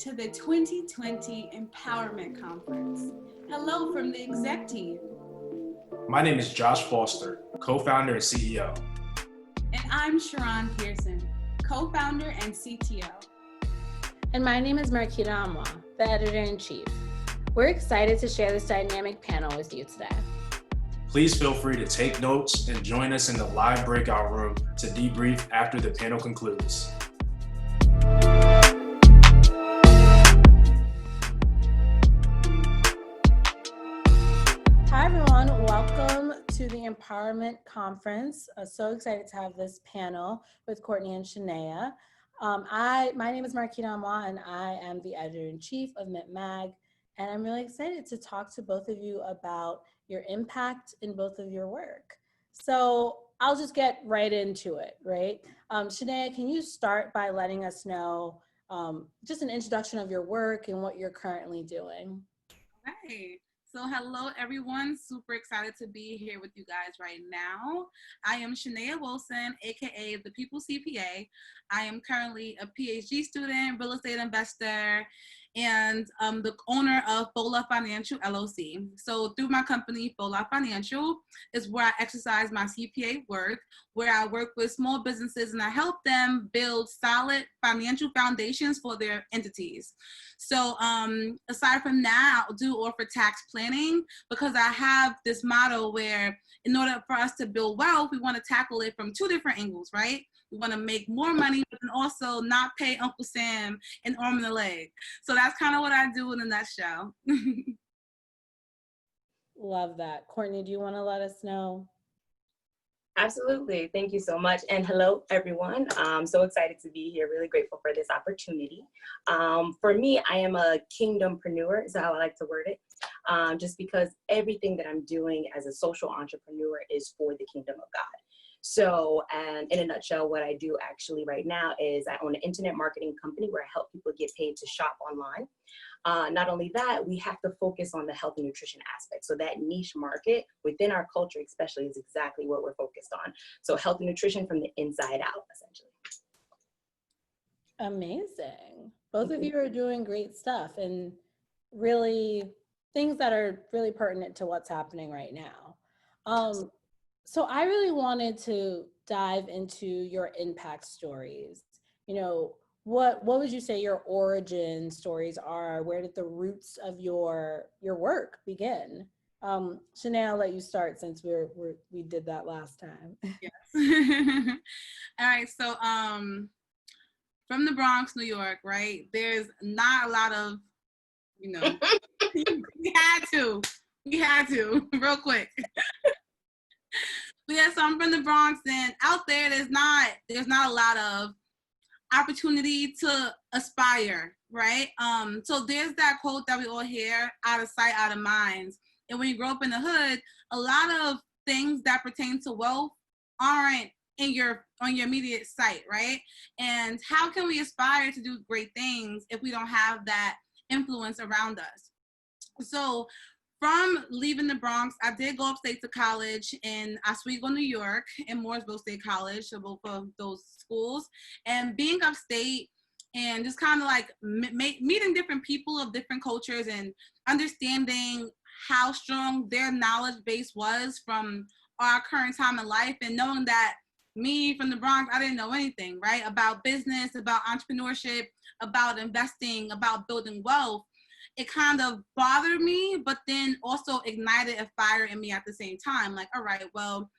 to the 2020 Empowerment Conference. Hello from the exec team. My name is Josh Foster, co-founder and CEO. And I'm Sharon Pearson, co-founder and CTO. And my name is Marquita, Amoah, the editor-in-chief. We're excited to share this dynamic panel with you today. Please feel free to take notes and join us in the live breakout room to debrief after the panel concludes. Hi, everyone. Welcome to the Empowerment Conference. So excited to have this panel with Courtney and Sheneya. My name is Marquita Amoah, and I am the editor-in-chief of Mint Mag. And I'm really excited to talk to both of you about your impact in both of your work. So I'll just get right into it, right? Sheneya, can you start by letting us know just an introduction of your work and what you're currently doing? Right. So hello, everyone. Super excited to be here with you guys right now. I am Sheneya Wilson, AKA the People's CPA. I am currently a PhD student, real estate investor, and the owner of Fola Financial LLC. So through my company, Fola Financial, is where I exercise my CPA work, where I work with small businesses and I help them build solid financial foundations for their entities. So aside from that, I do offer tax planning because I have this model where in order for us to build wealth, we want to tackle it from two different angles, right? We want to make more money, but then also not pay Uncle Sam an arm and a leg. So that's kind of what I do in a nutshell. Love that. Courtney, do you want to let us know? Absolutely. Thank you so much. And hello, everyone. I'm so excited to be here. Really grateful for this opportunity. For me, I am a kingdompreneur, is how I like to word it. Just because everything that I'm doing as a social entrepreneur is for the kingdom of God. So, and in a nutshell, what I do actually right now is I own an internet marketing company where I help people get paid to shop online. Not only that, we have to focus on the health and nutrition aspect. So that niche market within our culture especially is exactly what we're focused on. So health and nutrition from the inside out, essentially. Amazing. Both of you are doing great stuff and really things that are really pertinent to what's happening right now. So I really wanted to dive into your impact stories. You know, what would you say your origin stories are? Where did the roots of your work begin? Sheneya, I'll let you start since we did that last time. Yes. All right. So from the Bronx, New York, right? There's not a lot of, we had to real quick. But yeah, so I'm from the Bronx, and out there, there's not a lot of opportunity to aspire, right? So there's that quote that we all hear, out of sight, out of mind. And when you grow up in the hood, a lot of things that pertain to wealth aren't on your immediate sight, right? And how can we aspire to do great things if we don't have that influence around us? So from leaving the Bronx, I did go upstate to college in Oswego, New York, and Mooresville State College, so both of those schools. And being upstate and just kind of like meeting different people of different cultures and understanding how strong their knowledge base was from our current time in life, and knowing that me from the Bronx, I didn't know anything, right? About business, about entrepreneurship, about investing, about building wealth. It kind of bothered me, but then also ignited a fire in me at the same time. Like, all right, well,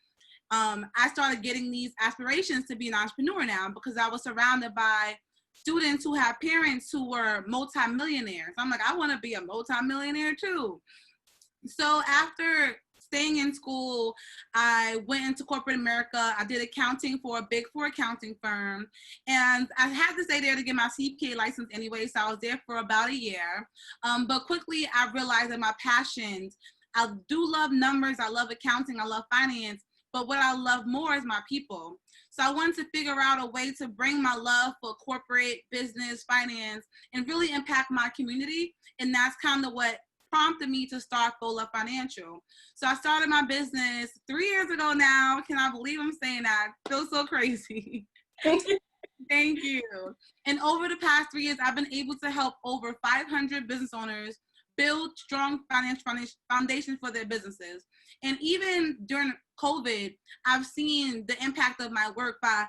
I started getting these aspirations to be an entrepreneur now because I was surrounded by students who had parents who were multimillionaires. I'm like, I want to be a multimillionaire too. So after staying in school, I went into corporate America. I did accounting for a Big Four accounting firm. And I had to stay there to get my CPA license anyway, so I was there for about a year. But quickly, I realized that my passions, I do love numbers, I love accounting, I love finance, but what I love more is my people. So I wanted to figure out a way to bring my love for corporate, business, finance, and really impact my community. And that's kind of what prompted me to start Fola Financial. So I started my business 3 years ago now. Can I believe I'm saying that? It feels so crazy. Thank you. And over the past 3 years, I've been able to help over 500 business owners build strong financial foundations for their businesses. And even during COVID, I've seen the impact of my work by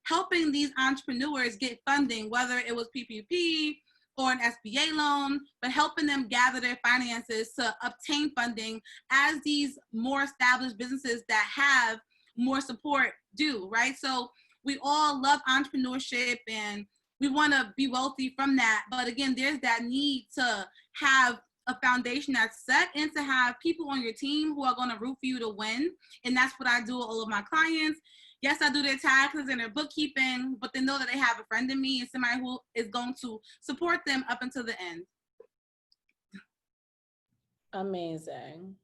helping these entrepreneurs get funding, whether it was PPP or an SBA loan, but helping them gather their finances to obtain funding as these more established businesses that have more support do, right? So we all love entrepreneurship and we want to be wealthy from that. But again, there's that need to have a foundation that's set and to have people on your team who are going to root for you to win. And that's what I do with all of my clients. Yes, I do their taxes and their bookkeeping, but they know that they have a friend in me and somebody who is going to support them up until the end. Amazing.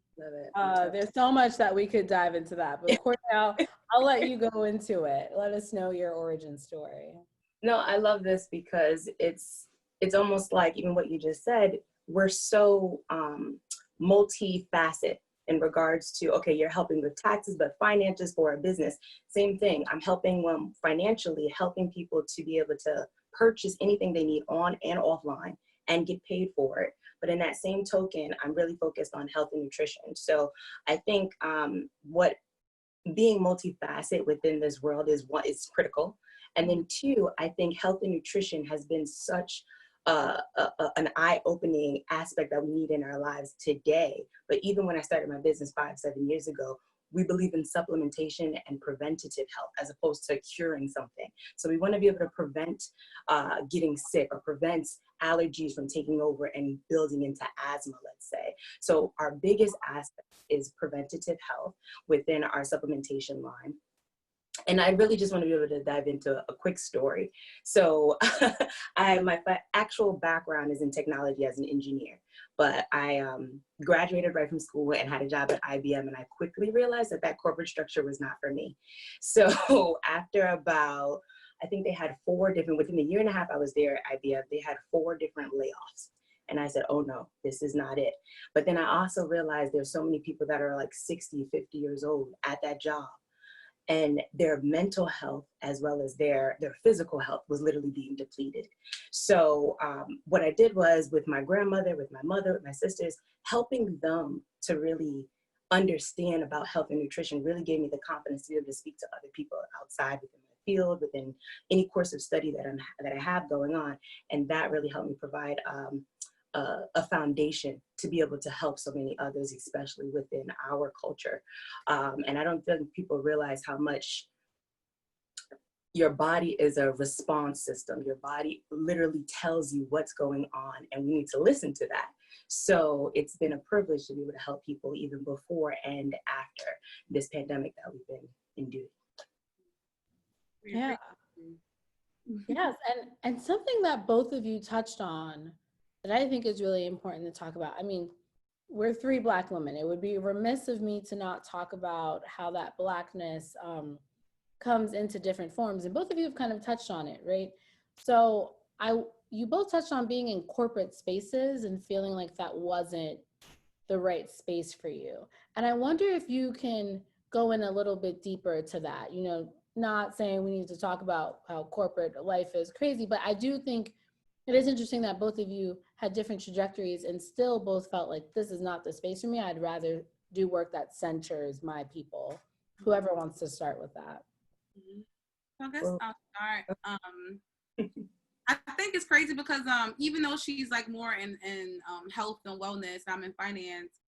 Love it. There's so much that we could dive into that, but of course, I'll let you go into it. Let us know your origin story. No, I love this because it's almost like even what you just said, we're so multifaceted in regards to, okay, you're helping with taxes, but finances for a business, same thing. I'm helping them financially, helping people to be able to purchase anything they need on and offline and get paid for it. But in that same token, I'm really focused on health and nutrition. So I think what being multifaceted within this world is critical. And then two, I think health and nutrition has been such an eye-opening aspect that we need in our lives today. But even when I started my business 5-7 years ago, we believe in supplementation and preventative health as opposed to curing something. So we want to be able to prevent getting sick or prevent allergies from taking over and building into asthma, let's say. So our biggest aspect is preventative health within our supplementation line. And I really just want to be able to dive into a quick story. So my actual background is in technology as an engineer, but I graduated right from school and had a job at IBM, and I quickly realized that corporate structure was not for me. So after about, I think they had within the year and a half I was there at IBM, they had 4 different layoffs. And I said, oh no, this is not it. But then I also realized there's so many people that are like 60, 50 years old at that job. And their mental health as well as their physical health was literally being depleted. So what I did was with my grandmother, with my mother, with my sisters, helping them to really understand about health and nutrition really gave me the confidence to be able to speak to other people outside within my field, within any course of study that I have going on. And that really helped me provide a foundation to be able to help so many others, especially within our culture. And I don't think people realize how much your body is a response system. Your body literally tells you what's going on, and we need to listen to that. So it's been a privilege to be able to help people even before and after this pandemic that we've been enduring. Yeah. Yes, and something that both of you touched on that I think is really important to talk about. I mean, we're 3 Black women. It would be remiss of me to not talk about how that Blackness comes into different forms. And both of you have kind of touched on it, right? So you both touched on being in corporate spaces and feeling like that wasn't the right space for you. And I wonder if you can go in a little bit deeper to that, you know, not saying we need to talk about how corporate life is crazy, but I do think it is interesting that both of you had different trajectories and still both felt like this is not the space for me. I'd rather do work that centers my people. Whoever wants to start with that. I guess I'll start. I think it's crazy because even though she's like more in health and wellness, I'm in finance,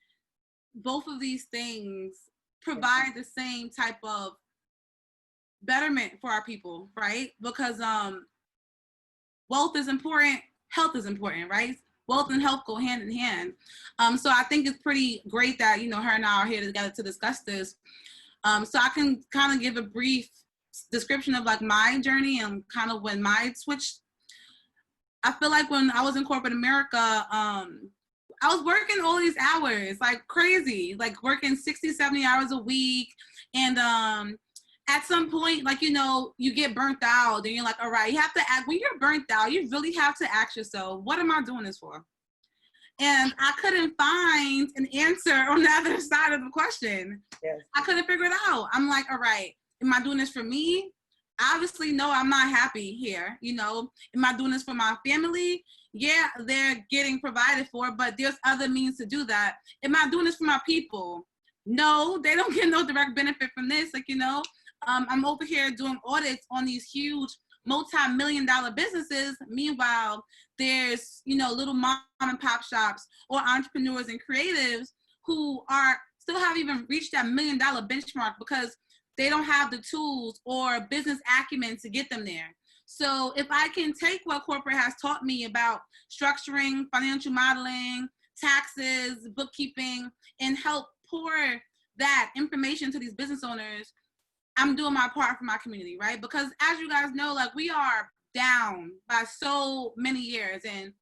both of these things provide the same type of betterment for our people, right? Because wealth is important, health is important, right? Wealth and health go hand in hand. So I think it's pretty great that, you know, her and I are here together to discuss this. So I can kind of give a brief description of like my journey and kind of when my switch. I feel like when I was in corporate America, I was working all these hours, like crazy, like working 60, 70 hours a week. And at some point, like, you know, you get burnt out and you're like, all right, you have to ask, when you're burnt out, you really have to ask yourself, what am I doing this for? And I couldn't find an answer on the other side of the question. Yes. I couldn't figure it out. I'm like, all right, am I doing this for me? obviously, no, I'm not happy here. You know, am I doing this for my family? Yeah, they're getting provided for, but there's other means to do that. Am I doing this for my people? No, they don't get no direct benefit from this. Like, you know, I'm over here doing audits on these huge multi-million-dollar businesses. Meanwhile, there's, you know, little mom and pop shops or entrepreneurs and creatives who are still haven't even reached that $1 million benchmark because they don't have the tools or business acumen to get them there. So if I can take what corporate has taught me about structuring, financial modeling, taxes, bookkeeping, and help pour that information to these business owners, I'm doing my part for my community, right? Because as you guys know, like, we are down by so many years. And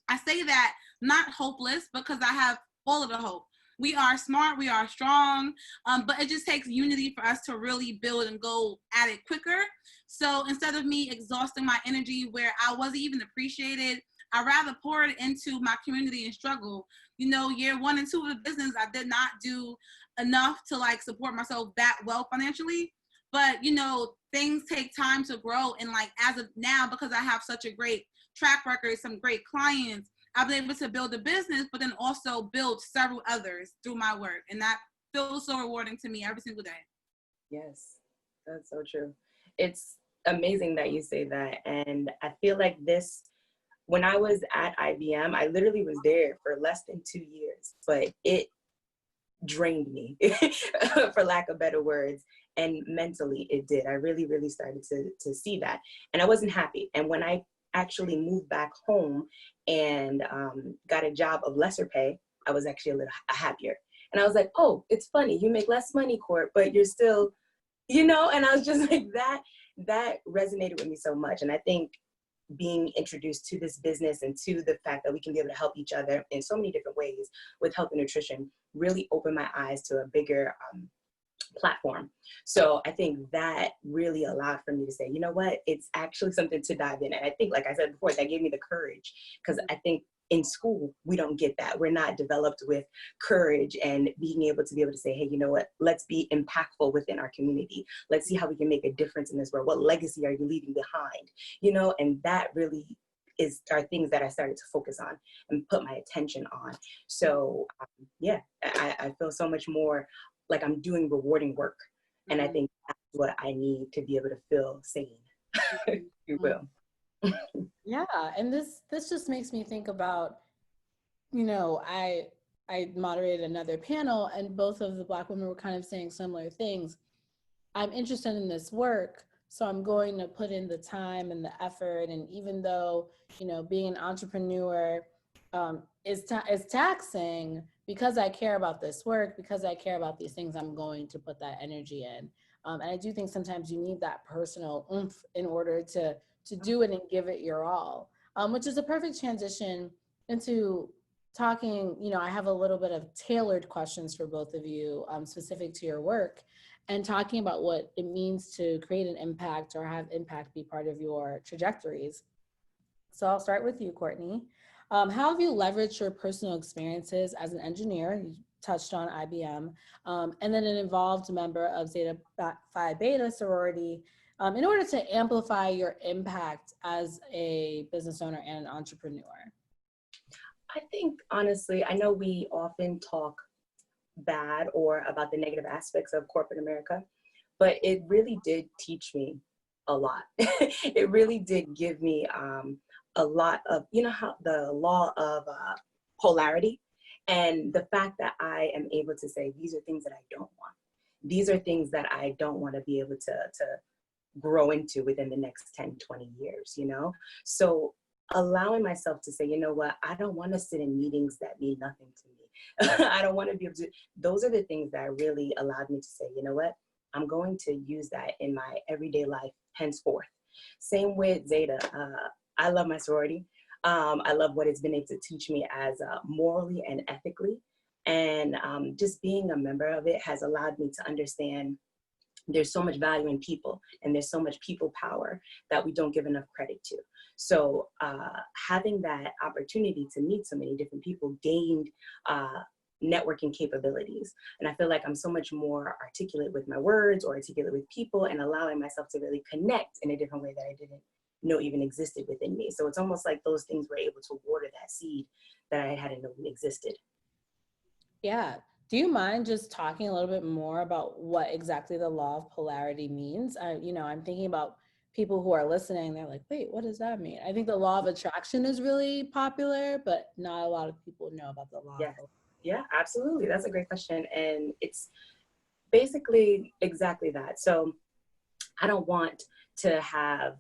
I say that not hopeless, because I have all of the hope. We are smart, we are strong, but it just takes unity for us to really build and go at it quicker. So instead of me exhausting my energy where I wasn't even appreciated, I rather pour it into my community and struggle. You know, year 1 and 2 of the business, I did not do enough to like support myself that well financially. But, you know, things take time to grow. And like, as of now, because I have such a great track record, some great clients, I've been able to build a business, but then also build several others through my work. And that feels so rewarding to me every single day. Yes, that's so true. It's amazing that you say that. And I feel like this, when I was at IBM, I literally was there for less than 2 years, but it drained me, for lack of better words. And mentally it did. I really, really started to see that. And I wasn't happy. And when I actually moved back home and got a job of lesser pay, I was actually a little happier. And I was like, oh, it's funny, you make less money, Court, but you're still, you know, and I was just like, that resonated with me so much. And I think being introduced to this business and to the fact that we can be able to help each other in so many different ways with health and nutrition really opened my eyes to a bigger platform. So I think that really allowed for me to say, you know what, it's actually something to dive in. And I think, like I said before, that gave me the courage, because I think in school, we don't get that. We're not developed with courage and being able to say, hey, you know what, let's be impactful within our community. Let's see how we can make a difference in this world. What legacy are you leaving behind? You know, and that really are things that I started to focus on and put my attention on. So yeah, I feel so much more like I'm doing rewarding work. And I think that's what I need to be able to feel sane, if you will. Yeah, and this just makes me think about, you know, I moderated another panel and both of the Black women were kind of saying similar things. I'm interested in this work, so I'm going to put in the time and the effort. And even though, you know, being an entrepreneur is taxing, because I care about this work, because I care about these things, I'm going to put that energy in. And I do think sometimes you need that personal oomph in order to do it and give it your all, which is a perfect transition into talking. You know, I have a little bit of tailored questions for both of you, specific to your work, and talking about what it means to create an impact or have impact be part of your trajectories. So I'll start with you, Courtney. How have you leveraged your personal experiences as an engineer? You touched on IBM, and then an involved member of Zeta Phi Beta sorority in order to amplify your impact as a business owner and an entrepreneur? I think, honestly, I know we often talk bad or about the negative aspects of corporate America, but it really did teach me a lot. It really did give me a lot of, you know, how the law of polarity, and the fact that I am able to say, these are things that I don't want. These are things that I don't want to be able to grow into within the next 10, 20 years, you know? So allowing myself to say, you know what, I don't want to sit in meetings that mean nothing to me. I don't want to be able to, those are the things that really allowed me to say, you know what, I'm going to use that in my everyday life henceforth. Same with Zeta. I love my sorority. I love what it's been able to teach me as morally and ethically. And just being a member of it has allowed me to understand there's so much value in people, and there's so much people power that we don't give enough credit to. So having that opportunity to meet so many different people gained networking capabilities. And I feel like I'm so much more articulate with my words or articulate with people and allowing myself to really connect in a different way that I didn't know even existed within me. So it's almost like those things were able to water that seed that I hadn't known existed. Yeah. Do you mind just talking a little bit more about what exactly the law of polarity means? I'm thinking about people who are listening. They're like, wait, what does that mean? I think the law of attraction is really popular, but not a lot of people know about the law. Yeah, absolutely. That's a great question. And it's basically exactly that. So I don't want to have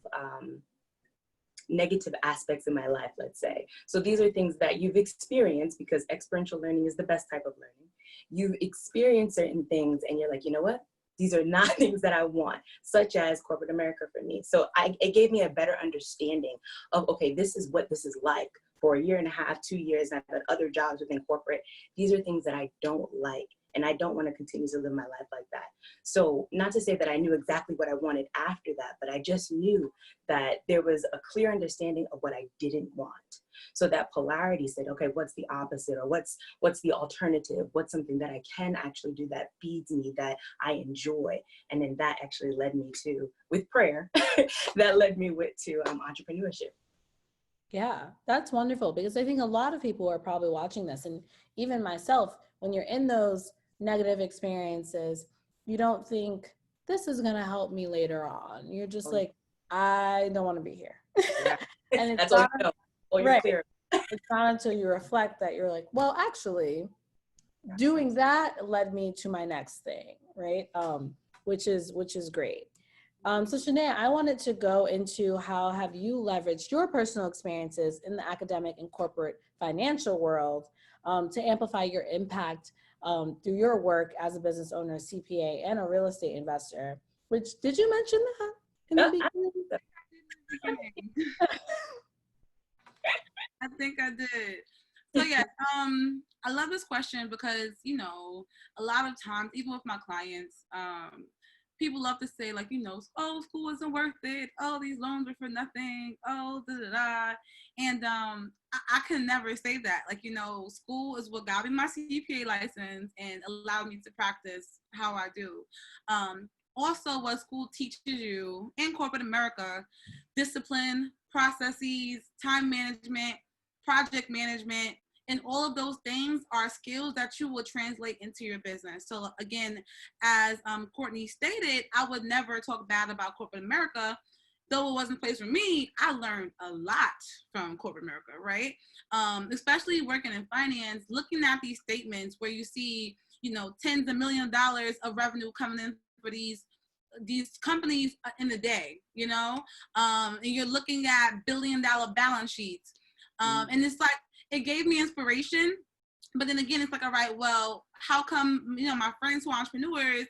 negative aspects in my life, let's say. So these are things that you've experienced, because experiential learning is the best type of learning. You've experienced certain things and you're like, you know what? These are not things that I want, such as corporate America for me. So it gave me a better understanding of, okay, this is what this is like. For a year and a half, 2 years, I've had other jobs within corporate. These are things that I don't like. And I don't want to continue to live my life like that. So not to say that I knew exactly what I wanted after that, but I just knew that there was a clear understanding of what I didn't want. So that polarity said, okay, what's the opposite, or what's the alternative? What's something that I can actually do that feeds me, that I enjoy? And then that actually led me to, with prayer, that led me to entrepreneurship. Yeah, that's wonderful, because I think a lot of people are probably watching this, and even myself, when you're in those negative experiences, you don't think this is going to help me later on. You're just like, I don't want to be here. Yeah. And it's that's not, all you know. All you're right. clear. It's not until you reflect that you're like, well, actually, doing that led me to my next thing, right? Which is great. So Sheneya, I wanted to go into how have you leveraged your personal experiences in the academic and corporate financial world to amplify your impact through your work as a business owner, CPA, and a real estate investor. Which, did you mention that in the beginning? I think I did. So yes, I love this question because, a lot of times, even with my clients, people love to say, like, oh, school isn't worth it. Oh, these loans are for nothing. Oh, da da da. And I can never say that. Like, school is what got me my CPA license and allowed me to practice how I do. Also, what school teaches you in corporate America, discipline, processes, time management, project management, and all of those things are skills that you will translate into your business. So again, as Courtney stated, I would never talk bad about corporate America. Though it wasn't a place for me, I learned a lot from corporate America, right? Especially working in finance, looking at these statements where you see, tens of millions of dollars of revenue coming in for these companies in a day, and you're looking at billion-dollar balance sheets. And it's like, it gave me inspiration, but then again, it's like, all right, well, how come, my friends who are entrepreneurs,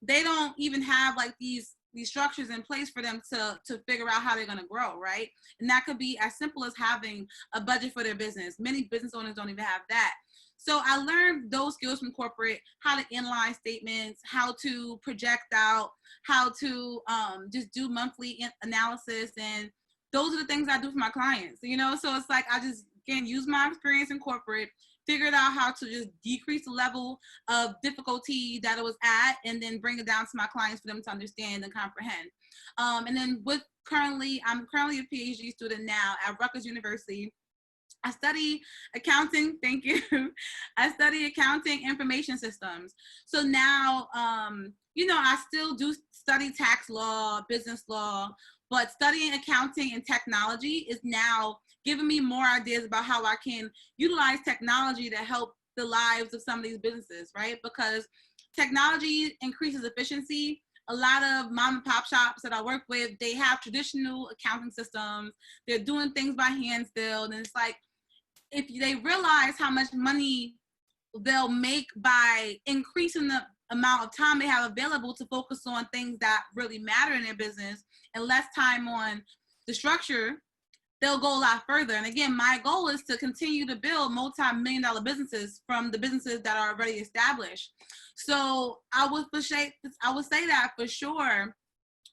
they don't even have like these structures in place for them to figure out how they're going to grow, right? And that could be as simple as having a budget for their business. Many business owners don't even have that. So I learned those skills from corporate, how to analyze statements, how to project out, how to just do monthly analysis. And those are the things I do for my clients, So it's like, I just, again, use my experience in corporate, figured out how to just decrease the level of difficulty that it was at, and then bring it down to my clients for them to understand and comprehend. And then I'm currently a PhD student now at Rutgers University. I study accounting, thank you. I study accounting information systems. So now, I still do study tax law, business law, but studying accounting and technology is now giving me more ideas about how I can utilize technology to help the lives of some of these businesses, right? Because technology increases efficiency. A lot of mom and pop shops that I work with, they have traditional accounting systems. They're doing things by hand still. And it's like, if they realize how much money they'll make by increasing the amount of time they have available to focus on things that really matter in their business and less time on the structure, they'll go a lot further. And again, my goal is to continue to build multi-million-dollar businesses from the businesses that are already established. So I would say that for sure,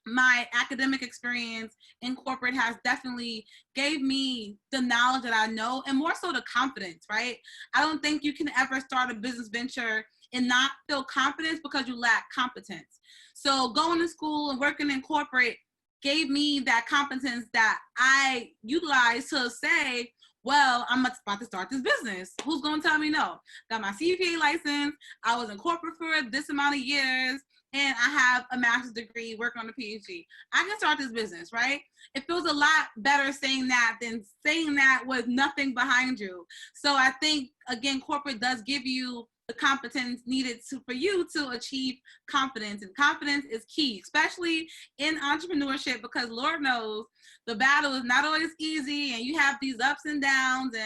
my academic experience in corporate has definitely gave me the knowledge that I know, and more so the confidence, right? I don't think you can ever start a business venture and not feel confidence because you lack competence. So going to school and working in corporate gave me that competence that I utilized to say, well, I'm about to start this business. Who's going to tell me no? Got my CPA license. I was in corporate for this amount of years, and I have a master's degree working on a PhD. I can start this business, right? It feels a lot better saying that than saying that with nothing behind you. So I think, again, corporate does give you the competence needed for you to achieve confidence. And confidence is key, especially in entrepreneurship, because Lord knows the battle is not always easy and you have these ups and downs.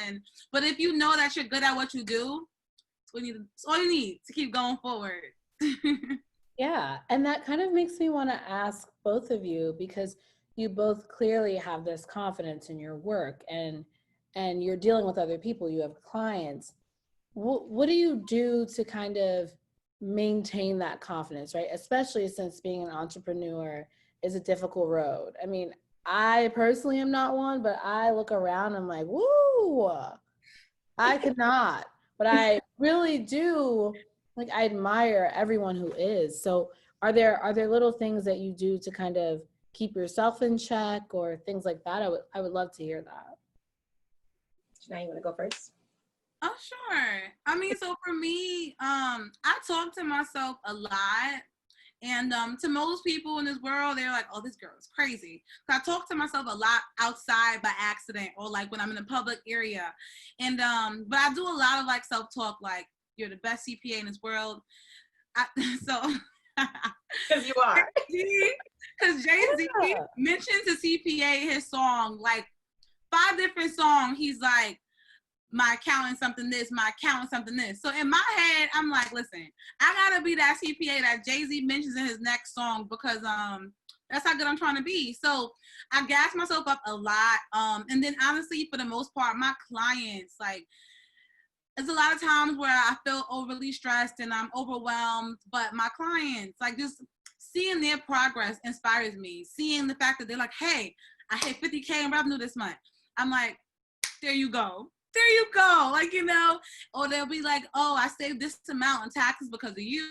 But if you know that you're good at what you do, it's all you need to keep going forward. Yeah, and that kind of makes me want to ask both of you, because you both clearly have this confidence in your work, and you're dealing with other people, you have clients. What do you do to kind of maintain that confidence, right? Especially since being an entrepreneur is a difficult road. I mean, I personally am not one, but I look around and I'm like, woo, I could not. But I really do, like, I admire everyone who is. So are there little things that you do to kind of keep yourself in check or things like that? I would love to hear that. Sheneya, you want to go first? Oh, sure. I mean, so for me, I talk to myself a lot. And to most people in this world, they're like, oh, this girl is crazy. So I talk to myself a lot outside by accident, or like when I'm in a public area. And but I do a lot of like self-talk, like, you're the best CPA in this world. Because you are. Because Jay-Z mentions the CPA, his song, like 5 different songs. He's like, my accountant something this, my accountant something this. So in my head, I'm like, listen, I gotta be that CPA that Jay-Z mentions in his next song, because that's how good I'm trying to be. So I gas myself up a lot. And then honestly, for the most part, my clients, like, it's a lot of times where I feel overly stressed and I'm overwhelmed, but my clients, like, just seeing their progress inspires me. Seeing the fact that they're like, hey, I hit 50K in revenue this month. I'm like, there you go. There you go. Like, you know, or they'll be like, oh, I saved this amount in taxes because of you,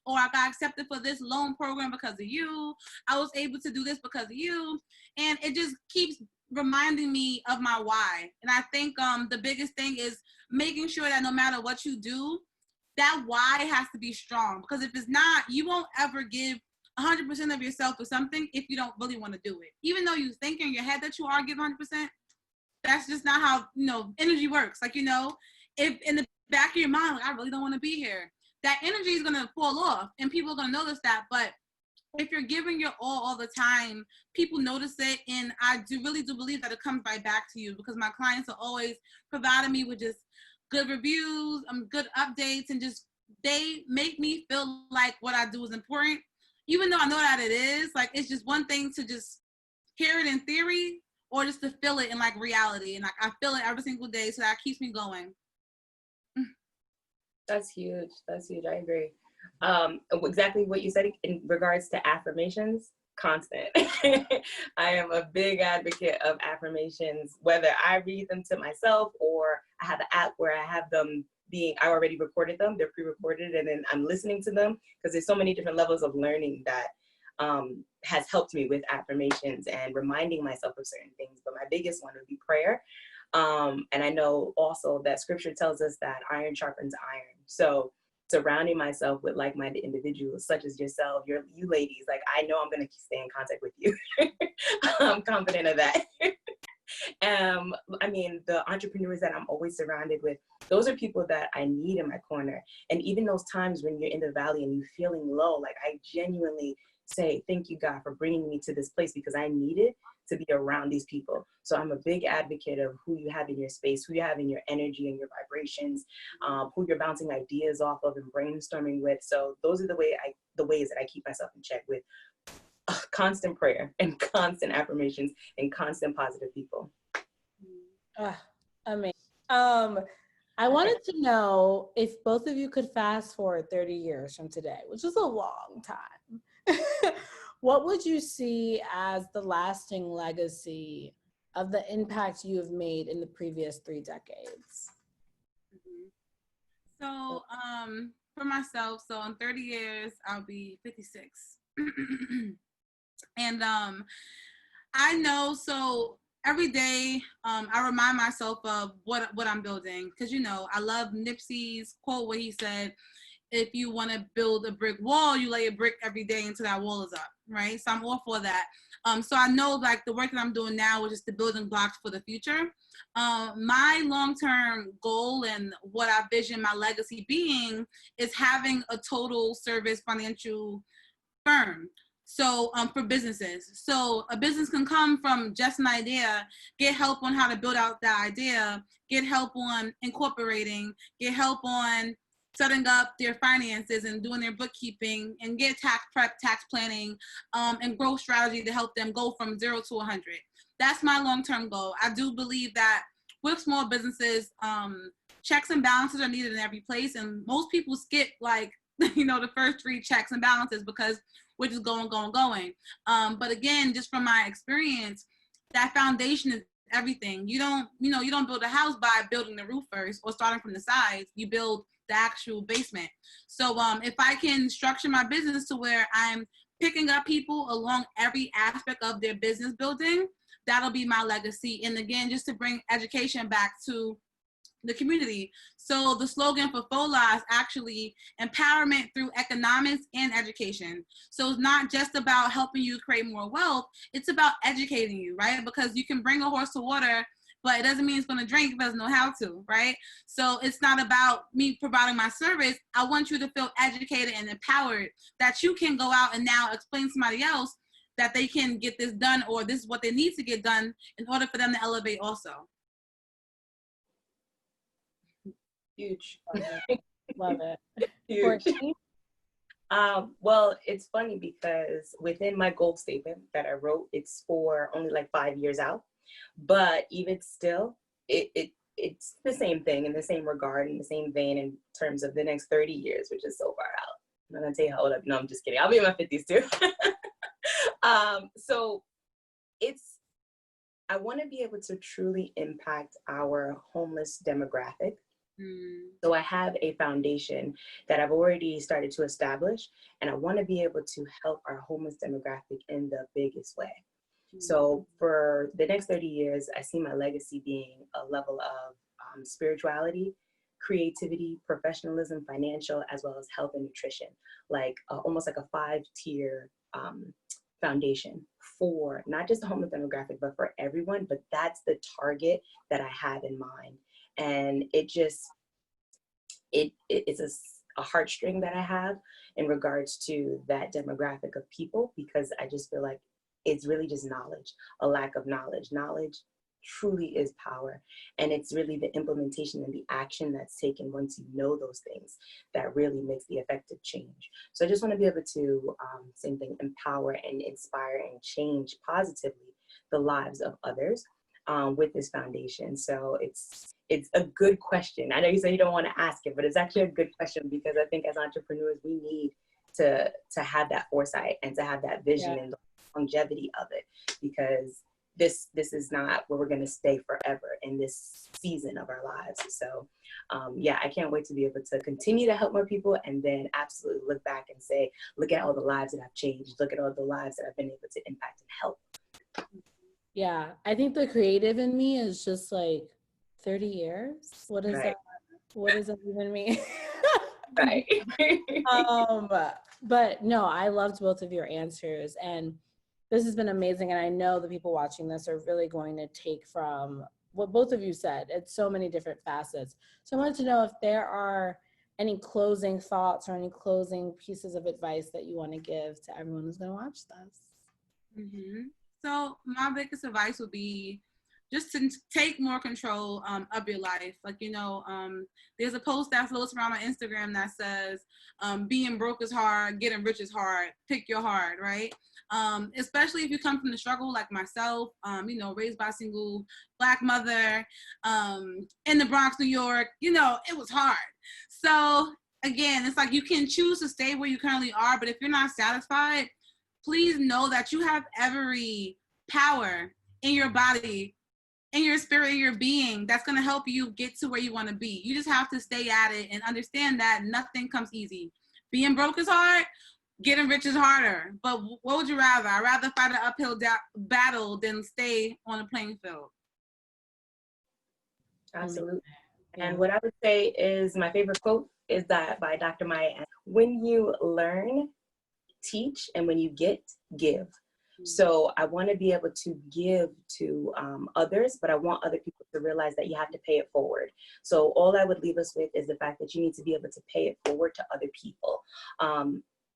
or I got accepted for this loan program because of you. I was able to do this because of you. And it just keeps reminding me of my why. And I think the biggest thing is making sure that no matter what you do, that why has to be strong. Because if it's not, you won't ever give 100% of yourself for something if you don't really want to do it. Even though you think in your head that you are giving 100%, that's just not how, you know, energy works. Like, you know, if in the back of your mind, like, I really don't want to be here, that energy is going to fall off and people are going to notice that. But if you're giving your all the time, people notice it. And I really do believe that it comes right back to you, because my clients are always providing me with just good reviews, good updates, and just, they make me feel like what I do is important. Even though I know that it is, like, it's just one thing to just hear it in theory, or just to feel it in like reality. And like, I feel it every single day, so that keeps me going. That's huge. That's huge. I agree. Exactly what you said in regards to affirmations, constant. I am a big advocate of affirmations, whether I read them to myself or I have an app where I have them I already recorded them, they're pre-recorded, and then I'm listening to them, because there's so many different levels of learning that has helped me with affirmations and reminding myself of certain things. But my biggest one would be prayer. And I know also that scripture tells us that iron sharpens iron. So surrounding myself with like-minded individuals such as yourself, you ladies, like, I know I'm going to stay in contact with you. I'm confident of that. I mean, the entrepreneurs that I'm always surrounded with, those are people that I need in my corner. And even those times when you're in the valley and you're feeling low, like, I genuinely say, thank you, God, for bringing me to this place, because I needed to be around these people. So I'm a big advocate of who you have in your space, who you have in your energy and your vibrations, who you're bouncing ideas off of and brainstorming with. So those are the ways that I keep myself in check, with constant prayer and constant affirmations and constant positive people. Amazing. I wanted to know if both of you could fast forward 30 years from today, which is a long time. What would you see as the lasting legacy of the impact you have made in the previous 3 decades? So, for myself, so in 30 years, I'll be 56. And I know, so every day, I remind myself of what I'm building. Because, you know, I love Nipsey's quote where he said, if you want to build a brick wall, you lay a brick every day until that wall is up, right? So I'm all for that. So I know, like, the work that I'm doing now is just the building blocks for the future. My long-term goal and what I vision my legacy being is having a total service financial firm. So for businesses. So a business can come from just an idea, get help on how to build out that idea, get help on incorporating, get help on setting up their finances and doing their bookkeeping, and get tax prep, tax planning, and growth strategy to help them go from 0 to 100. That's my long-term goal. I do believe that with small businesses, checks and balances are needed in every place, and most people skip, like, you know, the first 3 checks and balances because we're just going. But again, just from my experience, that foundation is everything. You don't build a house by building the roof first or starting from the sides. You build the actual basement. So if I can structure my business to where I'm picking up people along every aspect of their business building, that'll be my legacy. And again, just to bring education back to the community. So the slogan for FOLA is actually empowerment through economics and education. So it's not just about helping you create more wealth, it's about educating you, right? Because you can bring a horse to water, but it doesn't mean it's going to drink if it doesn't know how to, right? So it's not about me providing my service. I want you to feel educated and empowered that you can go out and now explain to somebody else that they can get this done, or this is what they need to get done in order for them to elevate also. Huge. Love it. Huge. Courtney? Well, it's funny because within my goal statement that I wrote, it's for only like 5 years out. But even still, it's the same thing in the same regard, in the same vein in terms of the next 30 years, which is so far out. I'm not gonna tell you how old I'm. No, I'm just kidding. I'll be in my 50s too. So I want to be able to truly impact our homeless demographic. So I have a foundation that I've already started to establish, and I want to be able to help our homeless demographic in the biggest way. So for the next 30 years, I see my legacy being a level of spirituality, creativity, professionalism, financial, as well as health and nutrition, like almost like a 5-tier foundation for not just the homeless demographic, but for everyone. But that's the target that I have in mind. And it's a heartstring that I have in regards to that demographic of people, because I just feel like it's really just knowledge, a lack of knowledge. Knowledge truly is power. And it's really the implementation and the action that's taken once you know those things that really makes the effective change. So I just want to be able to, same thing, empower and inspire and change positively the lives of others with this foundation. So it's a good question. I know you said you don't want to ask it, but it's actually a good question, because I think as entrepreneurs, we need to have that foresight and to have that vision and the longevity of it, because this is not where we're going to stay forever in this season of our lives. So I can't wait to be able to continue to help more people, and then absolutely look back and say, look at all the lives that I've changed. Look at all the lives that I've been able to impact and help. Yeah, I think the creative in me is just like 30 years. What is that? What does that even mean? Right. But no, I loved both of your answers, and this has been amazing. And I know the people watching this are really going to take from what both of you said. It's so many different facets. So I wanted to know if there are any closing thoughts or any closing pieces of advice that you want to give to everyone who's going to watch this. So my biggest advice would be just to take more control of your life. Like, there's a post that floats around on Instagram that says, being broke is hard, getting rich is hard, pick your hard, right? Especially if you come from the struggle like myself, raised by a single Black mother in the Bronx, New York, it was hard. So again, it's like you can choose to stay where you currently are, but if you're not satisfied, please know that you have every power in your body, in your spirit, in your being that's going to help you get to where you want to be. You just have to stay at it and understand that nothing comes easy. Being broke is hard. Getting rich is harder. But what would you rather? I'd rather fight an uphill battle than stay on a playing field. Absolutely. And what I would say is my favorite quote is that by Dr. Maya. When you learn, teach, and when you get, give. So I want to be able to give to others, but I want other people to realize that you have to pay it forward. So all I would leave us with is the fact that you need to be able to pay it forward to other people.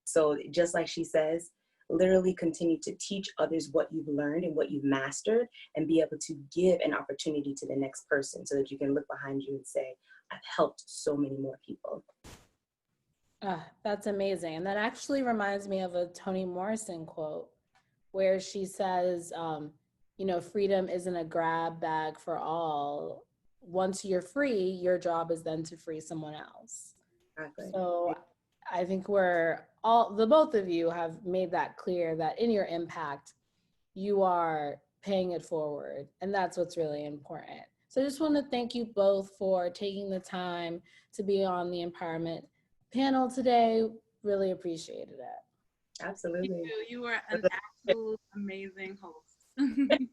So just like she says, literally continue to teach others what you've learned and what you've mastered, and be able to give an opportunity to the next person so that you can look behind you and say, I've helped so many more people. That's amazing. And that actually reminds me of a Toni Morrison quote where she says, you know, freedom isn't a grab bag for all. Once you're free, your job is then to free someone else. Exactly. So I think the both of you have made that clear that in your impact, you are paying it forward. And that's what's really important. So I just want to thank you both for taking the time to be on the empowerment panel today. Really appreciated it. Absolutely. You were an absolute amazing host.